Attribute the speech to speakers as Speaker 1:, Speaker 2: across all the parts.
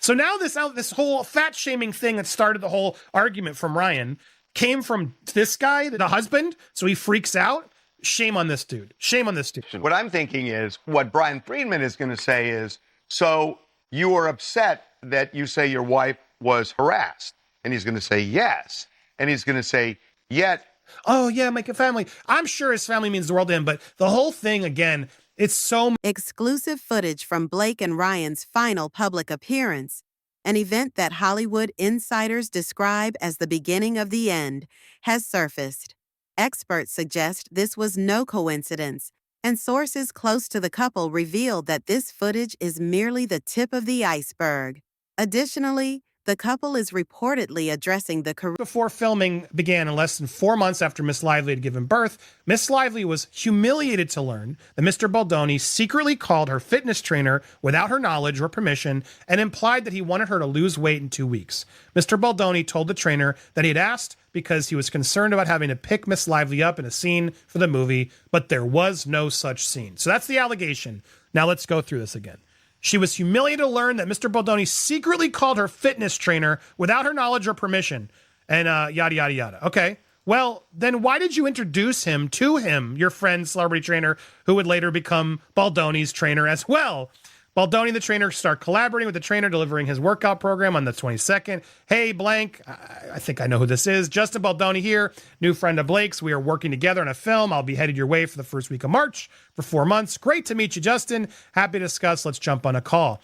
Speaker 1: So now this whole fat shaming thing that started the whole argument from Ryan came from this guy, the husband. So he freaks out. Shame on this dude. Shame on this dude.
Speaker 2: What I'm thinking is what Brian Friedman is going to say is, so you were upset that you say your wife was harassed. And he's going to say yes. And he's going to say, yet.
Speaker 1: Oh, yeah, make a family. I'm sure his family means the world to him. But the whole thing, again, it's so...
Speaker 3: Exclusive footage from Blake and Ryan's final public appearance, an event that Hollywood insiders describe as the beginning of the end, has surfaced. Experts suggest this was no coincidence, and sources close to the couple revealed that this footage is merely the tip of the iceberg. Additionally, the couple is reportedly addressing the career.
Speaker 1: Before filming began in less than 4 months after Miss Lively had given birth, Miss Lively was humiliated to learn that Mr. Baldoni secretly called her fitness trainer without her knowledge or permission and implied that he wanted her to lose weight in 2 weeks. Mr. Baldoni told the trainer that he had asked because he was concerned about having to pick Miss Lively up in a scene for the movie, but there was no such scene. So that's the allegation. Now let's go through this again. She was humiliated to learn that Mr. Baldoni secretly called her fitness trainer without her knowledge or permission, and yada, yada, yada. Okay, well, then why did you introduce him to him, your friend, celebrity trainer, who would later become Baldoni's trainer as well? Baldoni, the trainer, start collaborating with the trainer, delivering his workout program on the 22nd. Hey, blank, I think I know who this is. Justin Baldoni here, new friend of Blake's. We are working together on a film. I'll be headed your way for the first week of March for 4 months. Great to meet you, Justin. Happy to discuss. Let's jump on a call.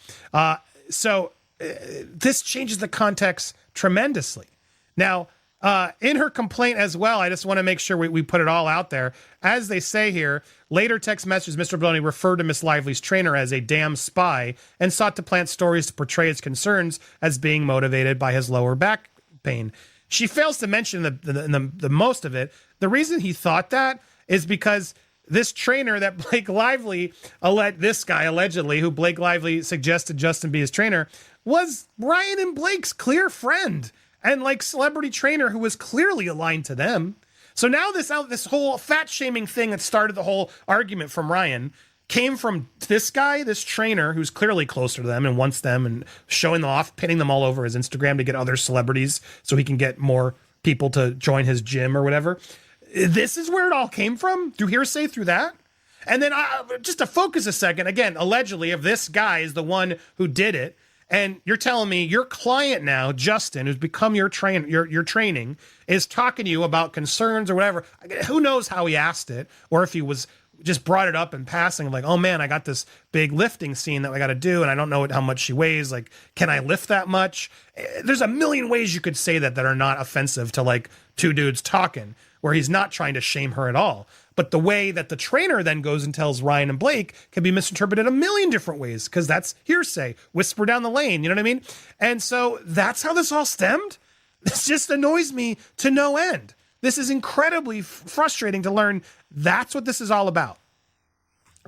Speaker 1: This changes the context tremendously. Now, in her complaint as well, I just want to make sure we put it all out there. As they say here, later text messages, Mr. Baldoni referred to Miss Lively's trainer as a damn spy and sought to plant stories to portray his concerns as being motivated by his lower back pain. She fails to mention the most of it. The reason he thought that is because this trainer that Blake Lively, this guy allegedly, who Blake Lively suggested Justin be his trainer, was Ryan and Blake's clear friend and like celebrity trainer who was clearly aligned to them. So now this whole fat shaming thing that started the whole argument from Ryan came from this guy, this trainer who's clearly closer to them and wants them and showing them off, pinning them all over his Instagram to get other celebrities so he can get more people to join his gym or whatever. This is where it all came from? Through hearsay, through that? And then just to focus a second, again, allegedly, if this guy is the one who did it, and you're telling me your client now, Justin, who's become your training, is talking to you about concerns or whatever. Who knows how he asked it, or if he was just brought it up in passing, like, oh man, I got this big lifting scene that I got to do, and I don't know how much she weighs. Like, can I lift that much? There's a million ways you could say that are not offensive to like two dudes talking, where he's not trying to shame her at all. But the way that the trainer then goes and tells Ryan and Blake can be misinterpreted a million different ways because that's hearsay, whisper down the lane, you know what I mean? And so that's how this all stemmed. This just annoys me to no end. This is incredibly frustrating to learn that's what this is all about.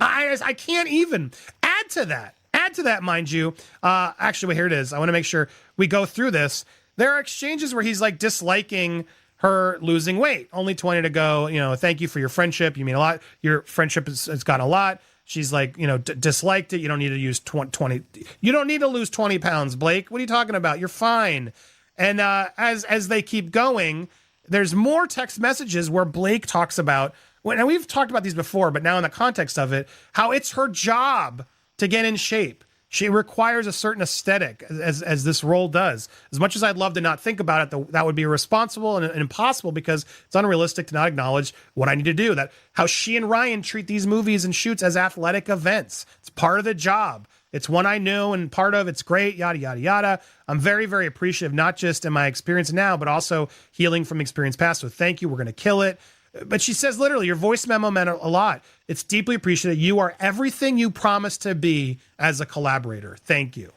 Speaker 1: I can't even add to that, mind you. Actually, wait, here it is. I want to make sure we go through this. There are exchanges where he's like disliking her losing weight. Only 20 to go. You know, thank you for your friendship. You mean a lot. Your friendship has got a lot. She's like, you know, disliked it. You don't need to use 20. You don't need to lose 20 pounds, Blake. What are you talking about? You're fine. And as they keep going, there's more text messages where Blake talks about, and we've talked about these before, but now in the context of it, how it's her job to get in shape. She requires a certain aesthetic, as this role does. As much as I'd love to not think about it, that would be irresponsible and impossible because it's unrealistic to not acknowledge what I need to do. That how she and Ryan treat these movies and shoots as athletic events. It's part of the job. It's one I knew and part of it's great, yada, yada, yada. I'm very, very appreciative, not just in my experience now, but also healing from experience past. So thank you. We're going to kill it. But she says literally, your voice memo meant a lot. It's deeply appreciated. You are everything you promised to be as a collaborator. Thank you.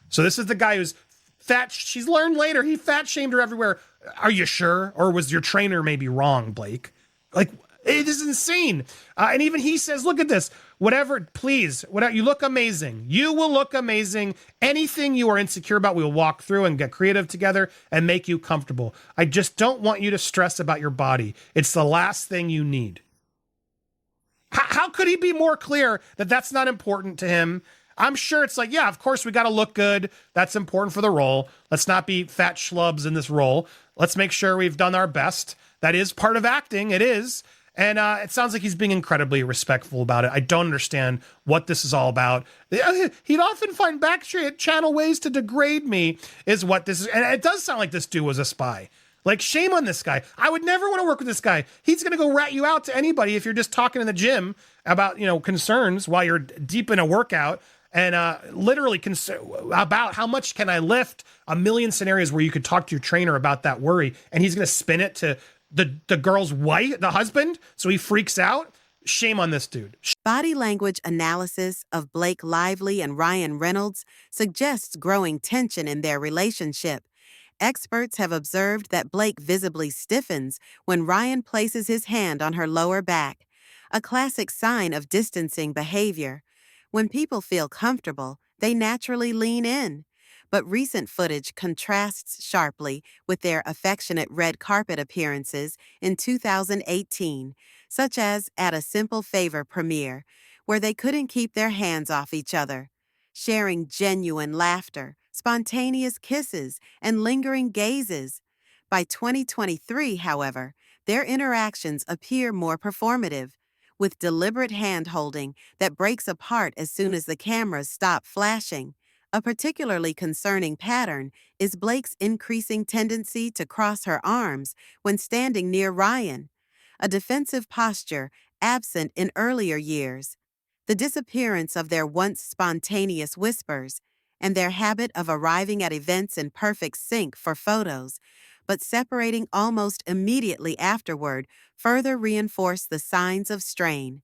Speaker 1: So this is the guy who's fat. She's learned later he fat shamed her everywhere. Are you sure? Or was your trainer maybe wrong, Blake? Like, it is insane. And even he says, look at this. Whatever, please, whatever, you look amazing. You will look amazing. Anything you are insecure about, we will walk through and get creative together and make you comfortable. I just don't want you to stress about your body. It's the last thing you need. How could he be more clear that that's not important to him? I'm sure it's like, yeah, of course we got to look good. That's important for the role. Let's not be fat schlubs in this role. Let's make sure we've done our best. That is part of acting. It is. And it sounds like he's being incredibly respectful about it. I don't understand what this is all about. He'd often find back channel ways to degrade me, is what this is. And it does sound like this dude was a spy. Like, shame on this guy. I would never want to work with this guy. He's going to go rat you out to anybody if you're just talking in the gym about, concerns while you're deep in a workout. And literally about how much can I lift, a million scenarios where you could talk to your trainer about that worry. And he's going to spin it to the girl's wife, the husband, so he freaks out. Shame on this dude.
Speaker 3: Body language analysis of Blake Lively and Ryan Reynolds suggests growing tension in their relationship. Experts have observed that Blake visibly stiffens when Ryan places his hand on her lower back, a classic sign of distancing behavior. When people feel comfortable, they naturally lean in. But recent footage contrasts sharply with their affectionate red carpet appearances in 2018, such as at a Simple Favor premiere, where they couldn't keep their hands off each other, sharing genuine laughter, spontaneous kisses, and lingering gazes. By 2023, however, their interactions appear more performative, with deliberate hand-holding that breaks apart as soon as the cameras stop flashing. A particularly concerning pattern is Blake's increasing tendency to cross her arms when standing near Ryan, a defensive posture absent in earlier years. The disappearance of their once spontaneous whispers and their habit of arriving at events in perfect sync for photos, but separating almost immediately afterward, further reinforce the signs of strain.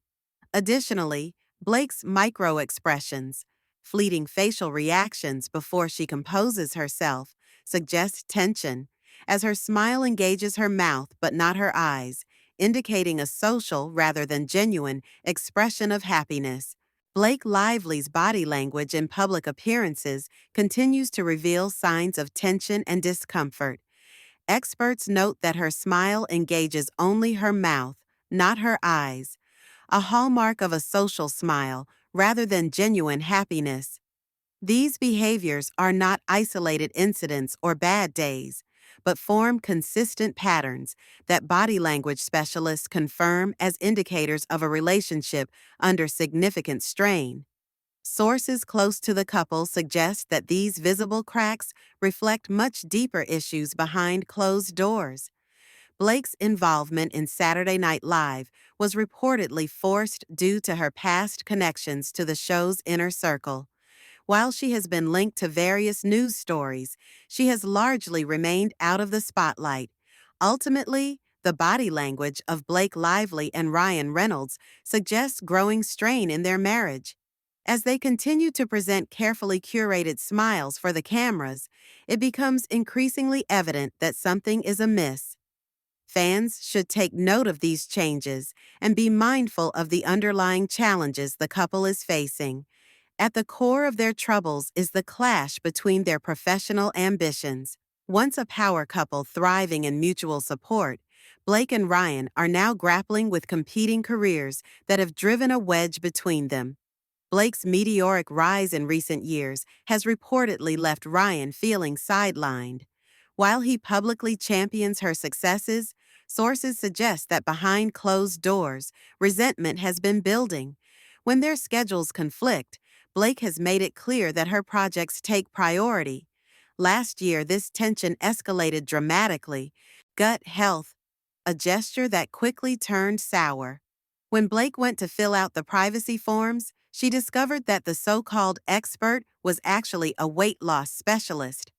Speaker 3: Additionally, Blake's micro-expressions, fleeting facial reactions before she composes herself, suggest tension, as her smile engages her mouth but not her eyes, indicating a social rather than genuine expression of happiness. Blake Lively's body language in public appearances continues to reveal signs of tension and discomfort. Experts note that her smile engages only her mouth, not her eyes, a hallmark of a social smile rather than genuine happiness. These behaviors are not isolated incidents or bad days, but form consistent patterns that body language specialists confirm as indicators of a relationship under significant strain. Sources close to the couple suggest that these visible cracks reflect much deeper issues behind closed doors. Blake's involvement in Saturday Night Live was reportedly forced due to her past connections to the show's inner circle. While she has been linked to various news stories, she has largely remained out of the spotlight. Ultimately, the body language of Blake Lively and Ryan Reynolds suggests growing strain in their marriage. As they continue to present carefully curated smiles for the cameras, it becomes increasingly evident that something is amiss. Fans should take note of these changes and be mindful of the underlying challenges the couple is facing. At the core of their troubles is the clash between their professional ambitions. Once a power couple thriving in mutual support, Blake and Ryan are now grappling with competing careers that have driven a wedge between them. Blake's meteoric rise in recent years has reportedly left Ryan feeling sidelined. While he publicly champions her successes, sources suggest that behind closed doors, resentment has been building. When their schedules conflict, Blake has made it clear that her projects take priority. Last year, this tension escalated dramatically. Gut health, a gesture that quickly turned sour. When Blake went to fill out the privacy forms, she discovered that the so-called expert was actually a weight loss specialist.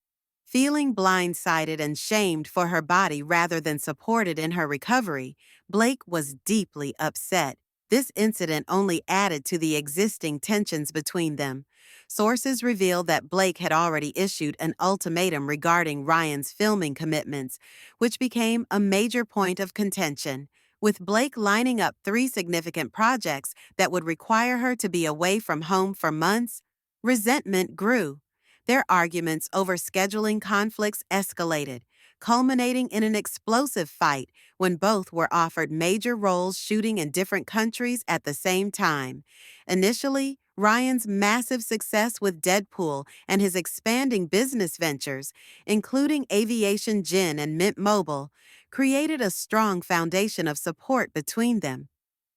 Speaker 3: Feeling blindsided and shamed for her body rather than supported in her recovery, Blake was deeply upset. This incident only added to the existing tensions between them. Sources reveal that Blake had already issued an ultimatum regarding Ryan's filming commitments, which became a major point of contention. With Blake lining up 3 significant projects that would require her to be away from home for months, resentment grew. Their arguments over scheduling conflicts escalated, culminating in an explosive fight when both were offered major roles shooting in different countries at the same time. Initially, Ryan's massive success with Deadpool and his expanding business ventures, including Aviation Gin and Mint Mobile, created a strong foundation of support between them.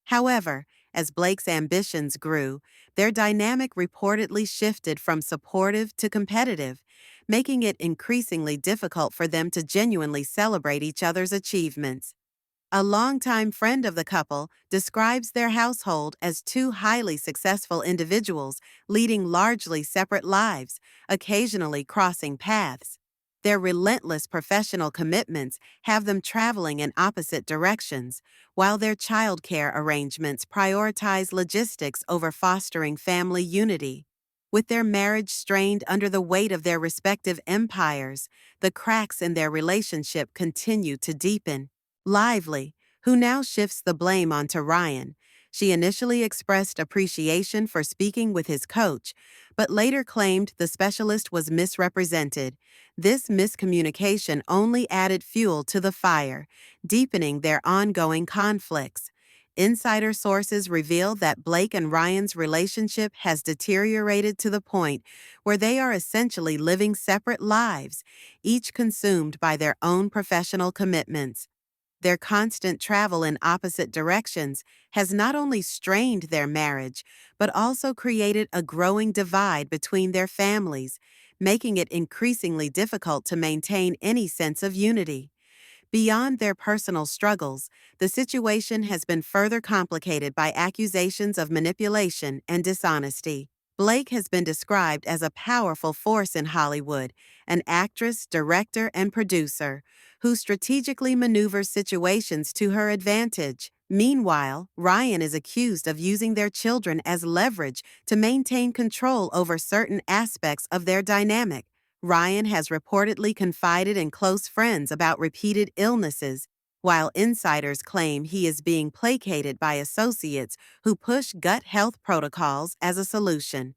Speaker 3: However, as Blake's ambitions grew, their dynamic reportedly shifted from supportive to competitive, making it increasingly difficult for them to genuinely celebrate each other's achievements. A longtime friend of the couple describes their household as two highly successful individuals leading largely separate lives, occasionally crossing paths. Their relentless professional commitments have them traveling in opposite directions, while their childcare arrangements prioritize logistics over fostering family unity. With their marriage strained under the weight of their respective empires, the cracks in their relationship continue to deepen. Lively, who now shifts the blame onto Ryan. She initially expressed appreciation for speaking with his coach, but later claimed the specialist was misrepresented. This miscommunication only added fuel to the fire, deepening their ongoing conflicts. Insider sources reveal that Blake and Ryan's relationship has deteriorated to the point where they are essentially living separate lives, each consumed by their own professional commitments. Their constant travel in opposite directions has not only strained their marriage, but also created a growing divide between their families, making it increasingly difficult to maintain any sense of unity. Beyond their personal struggles, the situation has been further complicated by accusations of manipulation and dishonesty. Blake has been described as a powerful force in Hollywood, an actress, director, and producer who strategically maneuvers situations to her advantage. Meanwhile, Ryan is accused of using their children as leverage to maintain control over certain aspects of their dynamic. Ryan has reportedly confided in close friends about repeated illnesses, while insiders claim he is being placated by associates who push gut health protocols as a solution.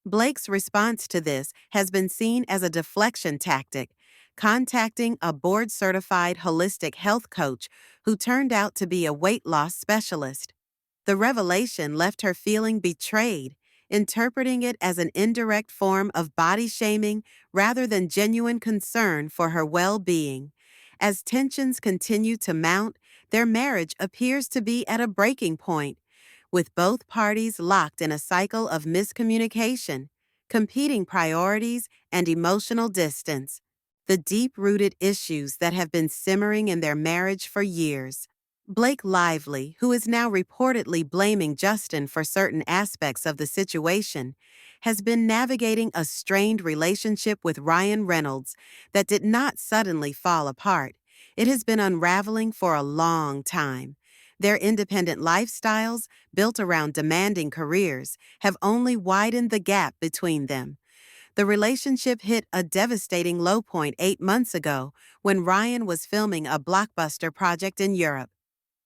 Speaker 3: Blake's response to this has been seen as a deflection tactic, contacting a board-certified holistic health coach who turned out to be a weight loss specialist. The revelation left her feeling betrayed, interpreting it as an indirect form of body shaming rather than genuine concern for her well-being. As tensions continue to mount, their marriage appears to be at a breaking point, with both parties locked in a cycle of miscommunication, competing priorities, and emotional distance. The deep-rooted issues that have been simmering in their marriage for years. Blake Lively, who is now reportedly blaming Justin for certain aspects of the situation, has been navigating a strained relationship with Ryan Reynolds that did not suddenly fall apart. It has been unraveling for a long time. Their independent lifestyles, built around demanding careers, have only widened the gap between them. The relationship hit a devastating low point 8 months ago when Ryan was filming a blockbuster project in Europe.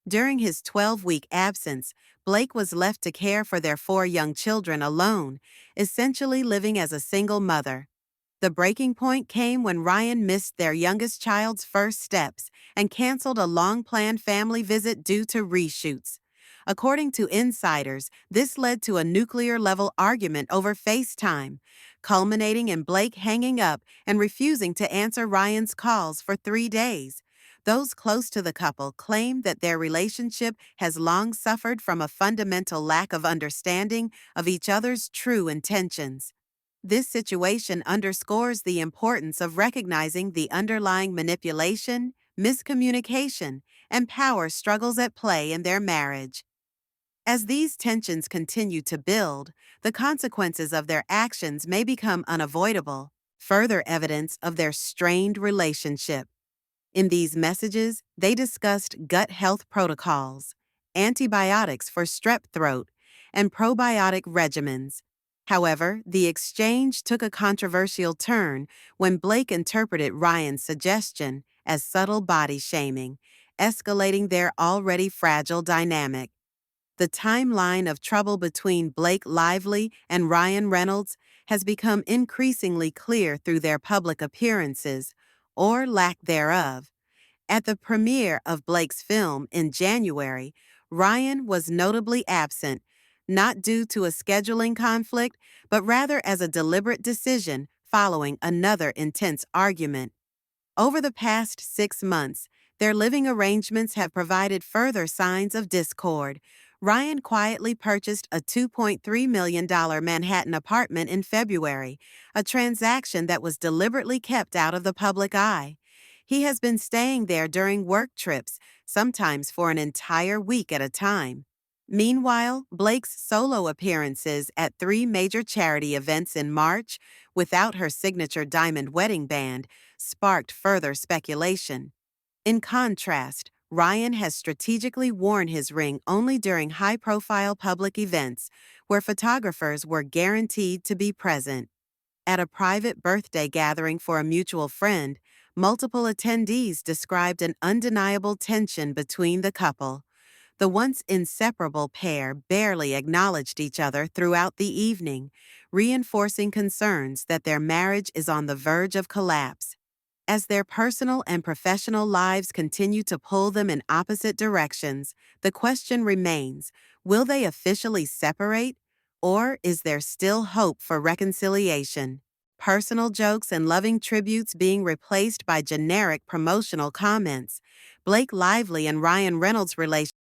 Speaker 3: During his 12-week absence, Blake was left to care for their 4 young children alone, essentially living as a single mother. The breaking point came when Ryan missed their youngest child's first steps and canceled a long-planned family visit due to reshoots. According to insiders, this led to a nuclear-level argument over FaceTime, culminating in Blake hanging up and refusing to answer Ryan's calls for 3 days. Those close to the couple claim that their relationship has long suffered from a fundamental lack of understanding of each other's true intentions. This situation underscores the importance of recognizing the underlying manipulation, miscommunication, and power struggles at play in their marriage. As these tensions continue to build, the consequences of their actions may become unavoidable, further evidence of their strained relationship. In these messages, they discussed gut health protocols, antibiotics for strep throat, and probiotic regimens. However, the exchange took a controversial turn when Blake interpreted Ryan's suggestion as subtle body shaming, escalating their already fragile dynamic. The timeline of trouble between Blake Lively and Ryan Reynolds has become increasingly clear through their public appearances, or lack thereof. At the premiere of Blake's film in January, Ryan was notably absent, not due to a scheduling conflict, but rather as a deliberate decision following another intense argument. Over the past 6 months, their living arrangements have provided further signs of discord. Ryan quietly purchased a $2.3 million Manhattan apartment in February, a transaction that was deliberately kept out of the public eye. He has been staying there during work trips, sometimes for an entire week at a time. Meanwhile, Blake's solo appearances at 3 major charity events in March, without her signature diamond wedding band, sparked further speculation. In contrast, Ryan has strategically worn his ring only during high-profile public events where photographers were guaranteed to be present. At a private birthday gathering for a mutual friend, multiple attendees described an undeniable tension between the couple. The once inseparable pair barely acknowledged each other throughout the evening, reinforcing concerns that their marriage is on the verge of collapse. As their personal and professional lives continue to pull them in opposite directions, the question remains, will they officially separate, or is there still hope for reconciliation? Personal jokes and loving tributes being replaced by generic promotional comments. Blake Lively and Ryan Reynolds' relationship